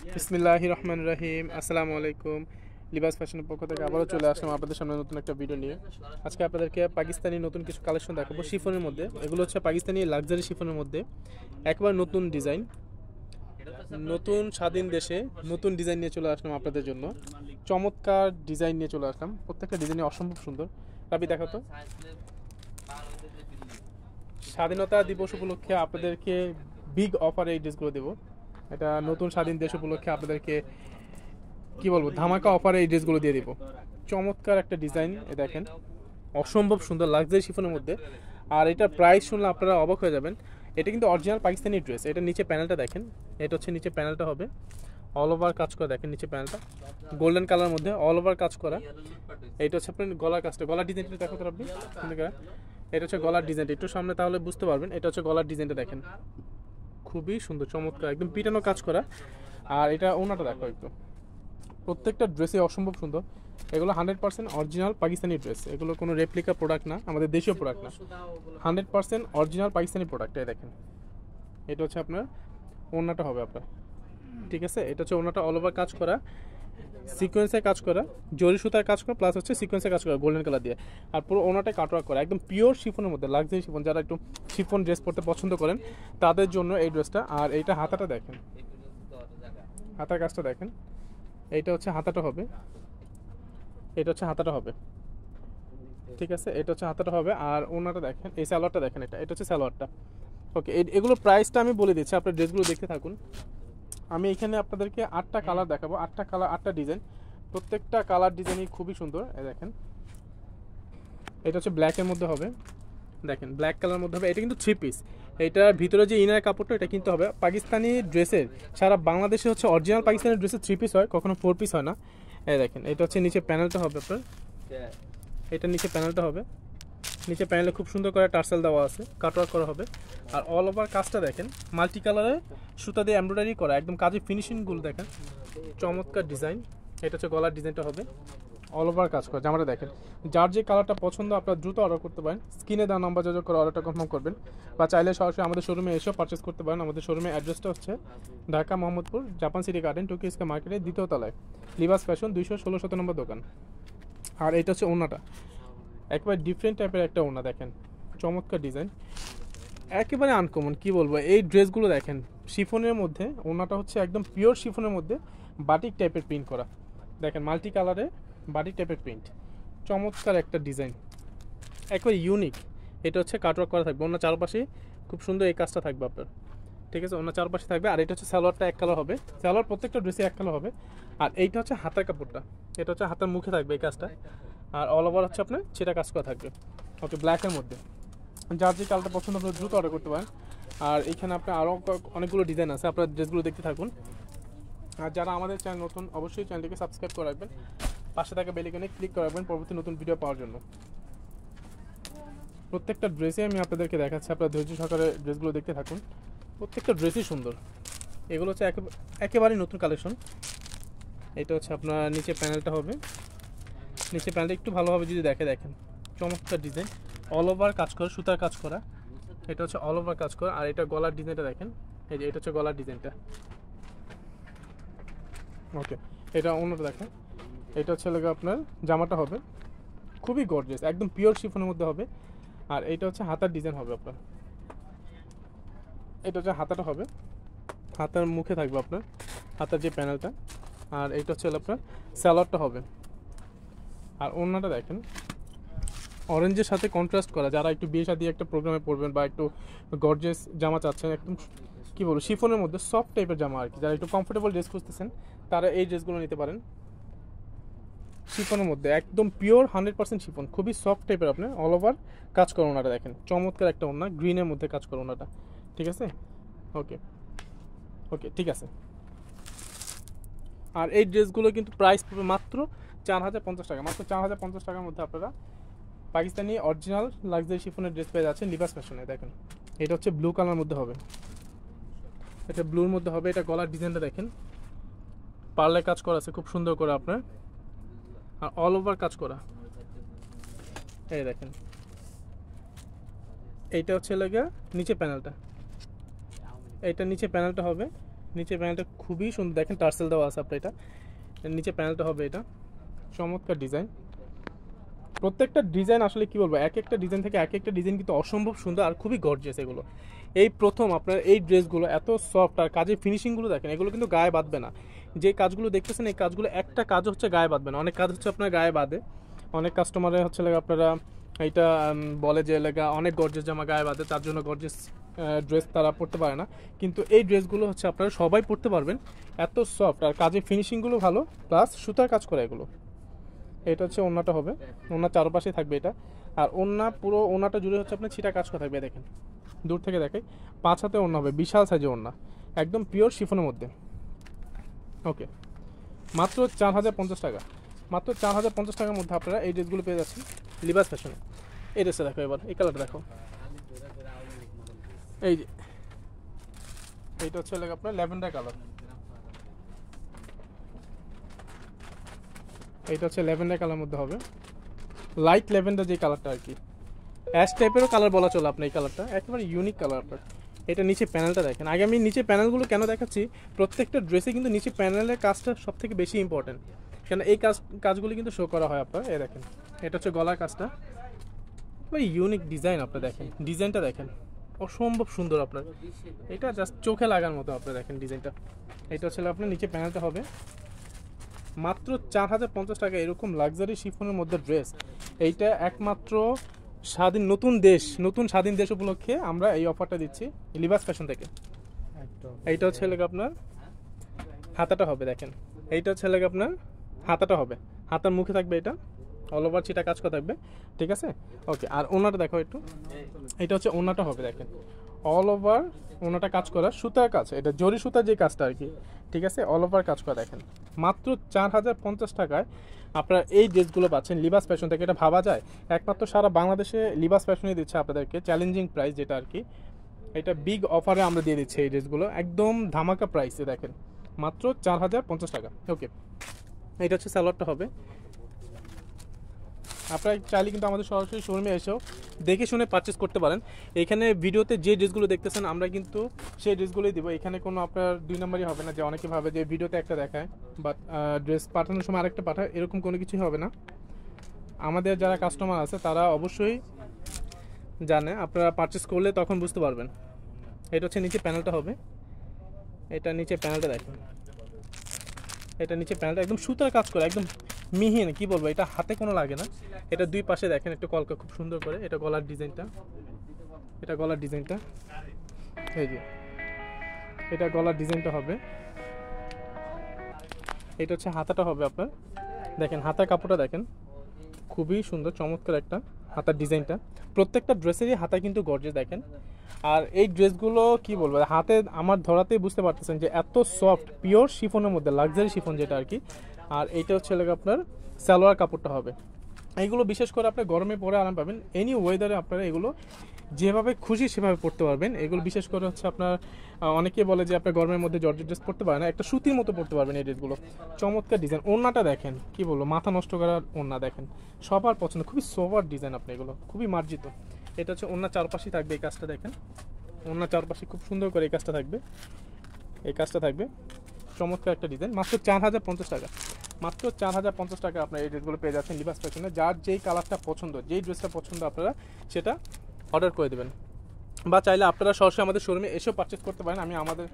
বিসমিল্লাহির রহমানির রহিম। আসসালামু আলাইকুম। লিবাস ফ্যাশনের পক্ষ থেকে আবারও চলে আসলাম আপনাদের সামনে নতুন একটা ভিডিও নিয়ে। আজকে আপনাদেরকে পাকিস্তানি নতুন কিছু কালেকশন দেখাবো শিফনের মধ্যে। এগুলো হচ্ছে পাকিস্তানি লাক্সারি শিফনের মধ্যে একবার নতুন ডিজাইন, নতুন স্বাধীন দেশে নতুন ডিজাইন নিয়ে চলে আসলাম আপনাদের জন্য। চমৎকার ডিজাইন নিয়ে চলে আসলাম, প্রত্যেকটা ডিজাইনই অসম্ভব সুন্দর। রাবি দেখাতো। স্বাধীনতা দিবস উপলক্ষে আপনাদেরকে বিগ অফারে এই ড্রেসগুলো দেবো। এটা নতুন স্বাধীন দেশ উপলক্ষে আপনাদেরকে কি বলবো, ধামাকা অফারে এই ড্রেসগুলো দিয়ে দিব। চমৎকার একটা ডিজাইন, এ দেখেন অসম্ভব সুন্দর লাক্সারি শিফনের মধ্যে। আর এটার প্রাইস শুনলে আপনারা অবাক হয়ে যাবেন। এটা কিন্তু অরিজিনাল পাকিস্তানি ড্রেস। এটা নিচে প্যানেলটা দেখেন, এটা হচ্ছে নিচে প্যানেলটা হবে অল ওভার কাজ করা। দেখেন নিচে প্যানেলটা গোল্ডেন কালার মধ্যে অল ওভার কাজ করা। এইটা হচ্ছে আপনার গলার কাজটা, গলার ডিজাইনটা দেখো তো আপনি। এটা হচ্ছে গলার ডিজাইনটা, একটু সামনে তাহলে বুঝতে পারবেন। এটা হচ্ছে গলার ডিজাইনটা দেখেন, খুবই সুন্দর চমৎকার একদম পিটানো কাজ করা। আর এটা ওনাটা দেখো একটু, প্রত্যেকটা ড্রেসে অসম্ভব সুন্দর। এগুলো 100% অরিজিনাল পাকিস্তানি ড্রেস, এগুলো কোনো রেপ্লিকা প্রোডাক্ট না, আমাদের দেশীয় প্রোডাক্ট না, 100% অরিজিনাল পাকিস্তানি প্রোডাক্ট। এই দেখেন এটা হচ্ছে আপনার ওনাটা হবে আপনার, ঠিক আছে। এটা হচ্ছে ওনাটা অল ওভার কাজ করা, সিকোয়েন্সে কাজ করা, জরি সুতার কাজ করা, প্লাস হচ্ছে সিকোয়েন্সে কাজ করা গোল্ডেন কালার দিয়ে। আর পুরো ওনাটাই কাটওয়ার্ক করা, একদম পিওর শিফনের মধ্যে লাক্সারি শিফন। যারা একটু শিফন ড্রেস পরতে পছন্দ করেন তাদের জন্য এই ড্রেসটা। আর এইটা হাতাটা দেখেন, হাতার কাজটা দেখেন। এইটা হচ্ছে হাতাটা হবে, এটা হচ্ছে হাতাটা হবে, ঠিক আছে। এটা হচ্ছে হাতাটা হবে। আর ওনাটা দেখেন, এই সালোয়ারটা দেখেন, এটা হচ্ছে সালোয়ারটা। ওকে, এগুলো প্রাইসটা আমি বলে দিচ্ছি, আপনার ড্রেসগুলো দেখতে থাকুন। আমি এখানে আপনাদেরকে 8টা কালার দেখাবো, 8টা কালার 8টা ডিজাইন। প্রত্যেকটা কালার ডিজাইনই খুবই সুন্দর। এই দেখেন এটা হচ্ছে ব্ল্যাকের মধ্যে হবে, দেখেন ব্ল্যাক কালার মধ্যে হবে। এটা কিন্তু 3 পিস। এটার ভিতরে যে ইনার কাপড়টা এটা কিনতে হবে। পাকিস্তানি ড্রেসের সারা বাংলাদেশে হচ্ছে অরিজিনাল পাকিস্তানি ড্রেসের 3 পিস হয়, কখনো 4 পিস হয় না। এই দেখেন এটা হচ্ছে নিচে প্যানেলটা হবে আপনার, এটা নিচে প্যানেলটা হবে। নিচে প্যানেলে খুব সুন্দর করে টার্সেল দেওয়া আছে, কাটওয়ার্ক করা হবে। আর অল ওভার কাজটা দেখেন মাল্টি কালারে সুতা দিয়ে এমব্রয়ডারি করা, একদম কাজের ফিনিশিংগুলো দেখেন, চমৎকার ডিজাইন। এটা হচ্ছে গলার ডিজাইনটা হবে অল ওভার কাজ করা। জামাটা দেখেন, যার যে কালারটা পছন্দ আপনারা দ্রুত অর্ডার করতে পারেন। স্ক্রিনে দেওয়া নাম্বার যোগাযোগ করে অর্ডারটা কনফার্ম করবেন, বা চাইলে সরাসরি আমাদের শোরুমে এসেও পারচেস করতে পারেন। আমাদের শোরুমের অ্যাড্রেসটা হচ্ছে Dhaka Mohammadpur Japan city garden Tokyo square মার্কেটের 2য় তলায়, লিবাস ফ্যাশন 216 নম্বর দোকান। আর এটা হচ্ছে ওনাটা, একেবারে ডিফারেন্ট টাইপের একটা ওনা দেখেন, চমৎকার ডিজাইন, একেবারে আনকমন। কি বলবো, এই ড্রেসগুলো দেখেন শিফনের মধ্যে, ওনাটা হচ্ছে একদম পিওর শিফনের মধ্যে বাটিক টাইপের প্রিন্ট করা। দেখেন মাল্টি কালারে বাটিক টাইপের প্রিন্ট, চমৎকার একটা ডিজাইন, একেবারে ইউনিক। এটা হচ্ছে কাটওয়ার্ক করা থাকবে, ওনার চারপাশে খুব সুন্দর এই কাজটা থাকবে আপনার, ঠিক আছে। ওনার চারপাশে থাকবে। আর এটা হচ্ছে সালোয়ারটা এক কালার হবে, সালোয়ার প্রত্যেকটা ড্রেসে এক কালার হবে। আর এইটা হচ্ছে হাতার কাপড়টা, এটা হচ্ছে হাতার মুখে থাকবে এই কাজটা। আর অল ওভার হচ্ছে আপনার সেটা কাজ করা থাকবে। ওকে, ব্ল্যাকের মধ্যে যার যে কালারটা পছন্দ আপনারা দ্রুত অর্ডার করতে পারেন। আর এখানে আপনার আরও অনেকগুলো ডিজাইন আছে, আপনার ড্রেসগুলো দেখতে থাকুন। আর যারা আমাদের চ্যানেল নতুন, অবশ্যই চ্যানেলটিকে সাবস্ক্রাইব করে রাখবেন, পাশে থাকা বেল আইকনে ক্লিক করে রাখবেন পরবর্তী নতুন ভিডিও পাওয়ার জন্য। প্রত্যেকটা ড্রেসে আমি আপনাদেরকে দেখাচ্ছি, আপনারা ধৈর্য সহকারে ড্রেসগুলো দেখতে থাকুন। প্রত্যেকটা ড্রেসই সুন্দর। এগুলো হচ্ছে একেবারেই নতুন কালেকশন। এটা হচ্ছে আপনার নিচে প্যানেলটা হবে, নিচে প্যানেলটা একটু ভালোভাবে যদি দেখেন, চমৎকার ডিজাইন, অল ওভার কাজ করা, সুতার কাজ করা। এটা হচ্ছে অল ওভার কাজ করা। আর এটা গলার ডিজাইনটা দেখেন, এই যে এটা হচ্ছে গলার ডিজাইনটা। ওকে, এটা অন্যটা দেখেন, এটা হচ্ছে লাগে আপনার জামাটা হবে, খুবই গর্জিয়াস, একদম পিওর শিফনের মধ্যে হবে। আর এটা হচ্ছে হাতার ডিজাইন হবে আপনার, এটা হচ্ছে হাতাটা হবে, হাতার মুখে থাকবে আপনার হাতার যে প্যানেলটা। আর এটা হচ্ছে আপনার স্যালোয়ারটা হবে। আর ওড়নাটা দেখেন অরেঞ্জের সাথে কন্ট্রাস্ট করা, যারা একটু বিয়ে শাদী একটা প্রোগ্রামে পড়বেন বা একটু গর্জিয়াস জামা চাচ্ছেন, একদম কী বলবো শিফনের মধ্যে সফট টাইপের জামা আর কি, যারা একটু কমফোর্টেবল ড্রেস খুঁজতেছেন তারা এই ড্রেসগুলো নিতে পারেন। শিফনের মধ্যে একদম পিওর 100% শিফন, খুবই সফট টাইপের। আপনার অল ওভার কাজ করো, ওনাটা দেখেন চমৎকার একটা ওনা, গ্রিনের মধ্যে কাজ করো ওনাটা, ঠিক আছে। ওকে ওকে, ঠিক আছে। আর এই ড্রেসগুলো কিন্তু প্রাইস পড়বে মাত্র 4050 টাকা, মাত্র 4050 টাকার মধ্যে আপনারা পাকিস্তানি অরিজিনাল লাক্সারি শিফনের ড্রেস পেয়ে যাচ্ছেন লিবাস ফ্যাশনে। দেখেন এটা হচ্ছে ব্লু কালার মধ্যে হবে, এটা ব্লুর মধ্যে হবে। এটা গলার ডিজাইনটা দেখেন, পার্লে কাজ করা আছে খুব সুন্দর করে আপনার, আর অল ওভার কাজ করা। এই দেখেন এইটা হচ্ছে লাগা নিচে প্যানেলটা, এইটা নিচে প্যানেলটা হবে, নিচে প্যানেলটা খুবই সুন্দর দেখেন, টার্সেল দেওয়া আছে আপনার এটা। নিচে প্যানেলটা হবে এটা, চমৎকার ডিজাইন। প্রত্যেকটা ডিজাইন আসলে কি বলবো, এক একটা ডিজাইন থেকে এক একটা ডিজাইন কিন্তু অসম্ভব সুন্দর আর খুবই গর্জিয়াস এগুলো। এই প্রথম আপনার এই ড্রেসগুলো এত সফট, আর কাজের ফিনিশিংগুলো দেখেন, এগুলো কিন্তু গায়ে বাঁধবে না। যে কাজগুলো দেখতেছেন এই কাজগুলো একটা কাজ হচ্ছে গায়ে বাঁধবে না, অনেক কাজ হচ্ছে আপনার গায়ে বাঁধে। অনেক কাস্টমারে হচ্ছে লাগে আপনারা এইটা বলে যে লেগা অনেক গর্জিয়াস জামা গায়ে বাঁধে, তার জন্য গর্জিয়াস ড্রেস তারা পরতে পারে না। কিন্তু এই ড্রেসগুলো হচ্ছে আপনারা সবাই পরতে পারবেন, এত সফট আর কাজের ফিনিশিংগুলো ভালো, প্লাস সুতার কাজ করে এগুলো। এটা হচ্ছে ওড়নাটা হবে, ওড়নার চারপাশে থাকবে এটা। আর ওড়না পুরো ওড়নাটা জুড়ে হচ্ছে আপনার ছিটা কাজ করা থাকবে, দেখেন দূর থেকে দেখাই। 5 হাতে ওড়না হবে, বিশাল সাইজের ওড়না, একদম পিওর শিফনের মধ্যে। ওকে, মাত্র 4050 টাকা। মাত্র 4050 টাকার মধ্যে আপনারা এই ড্রেসগুলো পেয়ে যাচ্ছেন লিবাস ফ্যাশনে। এই ড্রেসটা দেখো, এবার এই কালারটা দেখো, এই যে এইটা হচ্ছে আপনার ল্যাভেন্ডার কালার। এইটা হচ্ছে ল্যাভেন্ডার কালার মধ্যে হবে, লাইট ল্যাভেন্ডার যে কালারটা আর কি, অ্যাশ টাইপেরও কালার বলা চলে আপনার। এই কালারটা একেবারে ইউনিক কালার আপনার। এটা নিচে প্যানেলটা দেখেন। আগে আমি নিচে প্যানেলগুলো কেন দেখাচ্ছি, প্রত্যেকটা ড্রেসে কিন্তু নিচে প্যানেলের কাজটা সব থেকে বেশি ইম্পর্টেন্ট, কেন এই কাজগুলি কিন্তু শো করা হয় আপনার। এই দেখেন, এটা হচ্ছে গলার কাজটা, ইউনিক ডিজাইন। আপনার দেখেন ডিজাইনটা দেখেন, অসম্ভব সুন্দর আপনার। এটা জাস্ট চোখে লাগার মতো আপনার, দেখেন ডিজাইনটা। এটা হচ্ছে আপনার নিচে প্যানেলটা হবে। মাত্র 4050 টাকা এরকম লাক্সারি শিফনের মধ্যে ড্রেস। এইটা একমাত্র নতুন স্বাধীন দেশ উপলক্ষে আমরা এই অফারটা দিচ্ছি লিবাস ফ্যাশন থেকে। এইটা হচ্ছে আপনার হাতাটা হবে, দেখেন এইটা হচ্ছে আপনার হাতাটা হবে, হাতার মুখে থাকবে এটা, অল ওভার ছিটা কাজ করা থাকবে, ঠিক আছে। ওকে, আর ওনাটা দেখো একটু, এটা হচ্ছে ওনাটা হবে, দেখেন অল ওভার ওনাটা কাজ করা, সুতার কাজ, এটা জরি সুতার যে কাজটা আর কি, ঠিক আছে, অল ওভার কাজ করা। দেখেন মাত্র 4050 টাকায় আপনারা এই ড্রেসগুলো পাচ্ছেন লিবাস ফ্যাশন থেকে। এটা ভাবা যায়, একমাত্র সারা বাংলাদেশে লিবাস ফ্যাশনই দিচ্ছে আপনাদেরকে চ্যালেঞ্জিং প্রাইস যেটা আর কি। এটা বিগ অফারে আমরা দিয়ে দিচ্ছি এই ড্রেসগুলো, একদম ধামাকা প্রাইসে, দেখেন মাত্র 4050 টাকা। ওকে, এটা হচ্ছে সালোয়ারটা হবে। আপনারা চাইলে কিন্তু আমাদের সরাসরি শোরুমে এসেও দেখে শুনে পারচেস করতে পারেন। এখানে ভিডিওতে যে ড্রেসগুলো দেখতেছেন আমরা কিন্তু সেই ড্রেসগুলোই দিব। এখানে কোনো আপনার 2 নম্বরই হবে না, যে অনেকে ভাবে যে ভিডিওতে একটা দেখায় বাট ড্রেস পাঠানোর সময় আরেকটা পাঠায়, এরকম কোনো কিছুই হবে না। আমাদের যারা কাস্টমার আছে তারা অবশ্যই জানে, আপনারা পারচেস করলে তখন বুঝতে পারবেন। এটা হচ্ছে নিচে প্যানেলটা হবে, এটা নিচে প্যানেলটা দেখেন, এটা নিচে প্যানেলটা একদম সুতার কাজ করে, একদম মিহিন, কি বলবো, এটা হাতে কোনো লাগে না। এটা দুই পাশে দেখেন একটু কলকা খুব সুন্দর করে, এটা গলার ডিজাইনটা, এটা গলার ডিজাইনটা, এই যে এটা গলার ডিজাইনটা হবে। এটা হচ্ছে হাতাটা হবে আপনার, দেখেন হাতার কাপড়টা দেখেন, খুবই সুন্দর চমৎকার একটা হাতার ডিজাইনটা। প্রত্যেকটা ড্রেসেরই হাতা কিন্তু গর্জে দেখেন। আর এই ড্রেসগুলো কি বলবো, হাতে আমার ধরাতেই বুঝতে পারতেছেন যে এত সফট, পিওর শিফনের মধ্যে, লাক্সারি শিফন যেটা আর কি। আর এইটা হচ্ছে আপনার সালোয়ার কাপড়টা হবে। এইগুলো বিশেষ করে আপনি গরমে পরে আরাম পাবেন, এনি ওয়েদারে আপনারা এগুলো যেভাবে খুশি সেভাবে পরতে পারবেন। এগুলো বিশেষ করে হচ্ছে আপনার অনেকে বলে যে আপনার গরমের মধ্যে জর্জেট ড্রেস পরতে পারেন না, একটা সুতির মতো পরতে পারবেন এই ড্রেসগুলো। চমৎকার ডিজাইন, ওড়নাটা দেখেন, কি বলবো, মাথা নষ্ট করার ওড়না দেখেন, সবার পছন্দ, খুবই সোভার ডিজাইন আপনি, এগুলো খুবই মার্জিত। এটা হচ্ছে ওড়নার চারপাশেই থাকবে এই কাজটা, দেখেন ওড়নার চারপাশে খুব সুন্দর করে এই কাজটা থাকবে, এই কাজটা থাকবে, চমৎকার একটা ডিজাইন। মাত্র 4050 টাকা, মাত্র 4050 টাকা আপনার এই ড্রেসগুলো পেয়ে যাচ্ছেন লিবাস ফ্যাশনে। যার যেই কালারটা পছন্দ, যেই ড্রেসটা পছন্দ আপনারা সেটা অর্ডার করে দেবেন, বা চাইলে আপনারা সরাসরি আমাদের শোরুমে এসেও পারচেস করতে পারেন। আমি আমাদের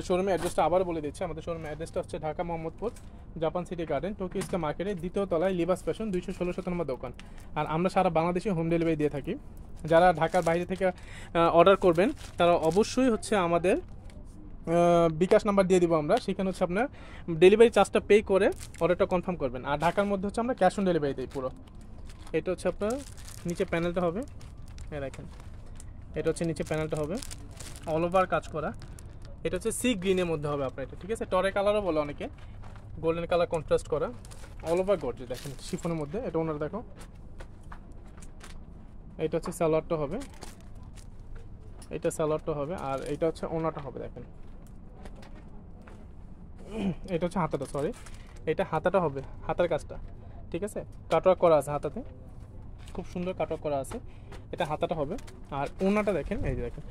শোরুমের অ্যাড্রেসটা আবারও বলে দিচ্ছি। আমাদের শোরুমের অ্যাড্রেসটা হচ্ছে Dhaka Mohammadpur Japan city garden, Tokyo square মার্কেটের 2য় তলায় লিবাস ফ্যাশন, 216 নম্বর দোকান। আর আমরা সারা বাংলাদেশে হোম ডেলিভারি দিয়ে থাকি। যারা ঢাকার বাইরে থেকে অর্ডার করবেন তারা অবশ্যই হচ্ছে আমাদের বিকাশ নাম্বার দিয়ে দিব আমরা, সেখানে হচ্ছে আপনার ডেলিভারি চার্জটা পে করে অর্ডারটা কনফার্ম করবেন। আর ঢাকার মধ্যে হচ্ছে আমরা ক্যাশ অন ডেলিভারি দিই পুরো। এটা হচ্ছে আপনার নিচে প্যানেলটা হবে, দেখেন এটা হচ্ছে নিচে প্যানেলটা হবে অল ওভার কাজ করা। এটা হচ্ছে সি গ্রিনের মধ্যে হবে আপনার এটা, ঠিক আছে, টরে কালারও বলে অনেকে, গোল্ডেন কালার কন্ট্রাস্ট করা, অল ওভার গর্জিয়াস দেখেন শিফনের মধ্যে। এটা ওনারা দেখো, এটা হচ্ছে সালোয়ারটা হবে, এটা সালোয়ারটা হবে, আর এটা হচ্ছে ওনাটা হবে, দেখেন এটা হচ্ছে হাতাটা, সরি এটা হাতাটা হবে, হাতার কাজটা, ঠিক আছে, কাটওয়ার্ক করা আছে হাতাতে, খুব সুন্দর কাটওয়ার্ক করা আছে, এটা হাতাটা হবে। আর ওনাটা দেখেন, এই যে দেখেন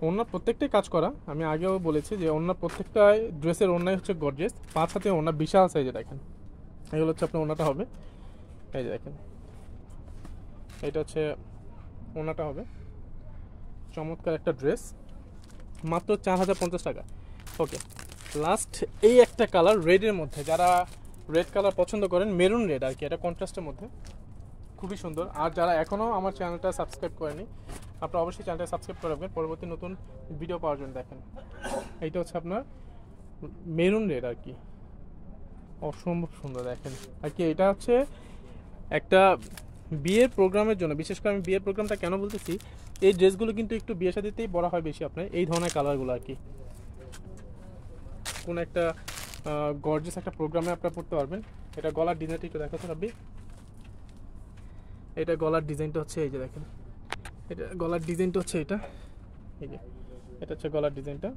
ওড়না প্রত্যেকটাই কাজ করা, আমি আগেও বলেছি যে ওড়না প্রত্যেকটাই ড্রেসের ওড়নাই হচ্ছে গর্জিয়াস, 5 হাতে ওড়না বিশাল সাইজে দেখেন। এগুলো হচ্ছে আপনার ওড়নাটা হবে, এই যে দেখেন এটা হচ্ছে ওড়নাটা হবে। চমৎকার একটা ড্রেস, মাত্র 4050 টাকা। ওকে, লাস্ট এই একটা কালার রেডের মধ্যে, যারা রেড কালার পছন্দ করেন, মেরুন রেড আর কি, এটা কন্ট্রাস্টের মধ্যে খুবই সুন্দর। আর যারা এখনও আমার চ্যানেলটা সাবস্ক্রাইব করেনি, আপনারা অবশ্যই চ্যানেলটা সাবস্ক্রাইব করে রাখবেন পরবর্তী নতুন ভিডিও পাওয়ার জন্য। দেখেন এইটা হচ্ছে আপনার মেরুন রেড আর কি, অসম্ভব সুন্দর দেখেন আর কি। এটা হচ্ছে একটা বিয়ের প্রোগ্রামের জন্য, বিশেষ করে আমি বিয়ের প্রোগ্রামটা কেন বলতেছি, এই ড্রেসগুলো কিন্তু একটু বিয়ে শাদিতেই পরা হয় বেশি আপনার, এই ধরনের কালারগুলো আর কি। কোন একটা গর্জিয়াস একটা প্রোগ্রামে আপনারা পড়তে পারবেন। এটা গলার ডিজাইনটা একটু দেখাতে হবে, এটা গলার ডিজাইনটা হচ্ছে এই যে দেখেন, এটা গলার ডিজাইনটা হচ্ছে এটা, এই যে এটা হচ্ছে গলার ডিজাইনটা,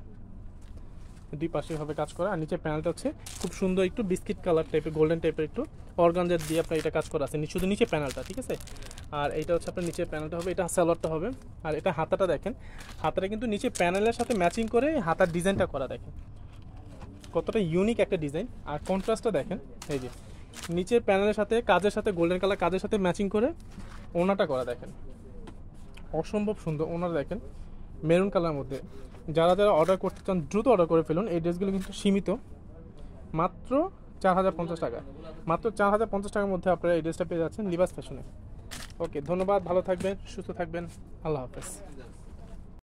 দুই পাশে হবে কাজ করা। আর নিচে প্যানেলটা হচ্ছে খুব সুন্দর একটু বিস্কিট কালার টাইপের, গোল্ডেন টাইপের একটু অর্গানজার দিয়ে আপনার এটা কাজ করা আছে, শুধু নিচে প্যানেলটা, ঠিক আছে। আর এইটা হচ্ছে আপনার নিচে প্যানেলটা হবে, এটা সালোয়ারটা হবে। আর এটা হাতাটা দেখেন, হাতাটা কিন্তু নিচে প্যানেলের সাথে ম্যাচিং করে হাতার ডিজাইনটা করা, দেখেন কতটা ইউনিক একটা ডিজাইন। আর কন্ট্রাস্টটা দেখেন, এই যে নিচের প্যানেলের সাথে কাজের সাথে গোল্ডেন কালার কাজের সাথে ম্যাচিং করে ওনাটা করা, দেখেন অসম্ভব সুন্দর ওনাটা দেখেন মেরুন কালারের মধ্যে। যারা যারা অর্ডার করতে চান দ্রুত অর্ডার করে ফেলুন, এই ড্রেসগুলো কিন্তু সীমিত, মাত্র 4050 টাকা। মাত্র 4050 টাকার মধ্যে আপনারা এই ড্রেসটা পেয়ে যাচ্ছেন লিবাস ফ্যাশনে। ওকে, ধন্যবাদ, ভালো থাকবেন, সুস্থ থাকবেন, আল্লাহ হাফেজ।